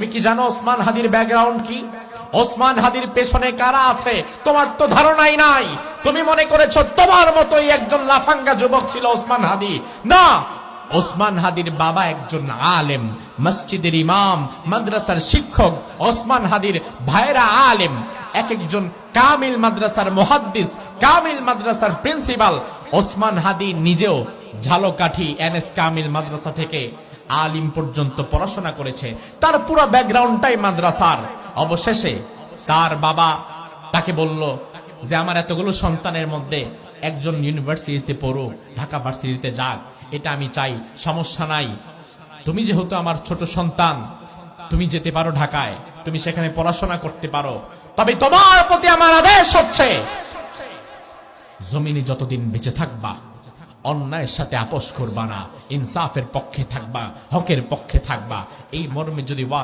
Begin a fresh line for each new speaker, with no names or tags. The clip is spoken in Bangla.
তুমি কি জানো ওসমান হাদির ব্যাকগ্রাউন্ড কি? ওসমান হাদির পেছনে কারা আছে তোমার তো ধারণাই নাই। তুমি মনে করেছো তোমার মতোই একজন লাফাঙ্গা যুবক ছিল ওসমান হাদি। না, ওসমান হাদির বাবা একজন আলেম, মসজিদের ইমাম, মাদ্রাসার শিক্ষক। ওসমান হাদির ভাইরা আলেম, এক একজন কামিল মাদ্রাসার মুহাদ্দিস, কামিল মাদ্রাসার প্রিন্সিপাল। ওসমান হাদি নিজেও ঝালকাঠি এনএস কামিল মাদ্রাসা থেকে আলিম পর্যন্ত পড়াশোনা করেছে, তার পুরো ব্যাকগ্রাউন্ডটাই মাদ্রাসার। অবশেষে তার বাবা তাকে বলল যে আমার এতগুলো সন্তানের মধ্যে একজন ইউনিভার্সিটিতে পড়ুক, ঢাকা ভার্সিটিতে যাক, এটা আমি চাই, সমস্যা নাই। তুমি যেহেতু আমার ছোট সন্তান, তুমি যেতে পারো ঢাকায়, তুমি সেখানে পড়াশোনা করতে পারো, তবে তোমার প্রতি আমার আদেশ হচ্ছে জমিনে যতদিন বেঁচে থাকবা অন্যায়ের সাথে আপোষ করবা না, ইনসাফের পক্ষে থাকবা, হকের পক্ষে থাকবা। এই মর্মে যদি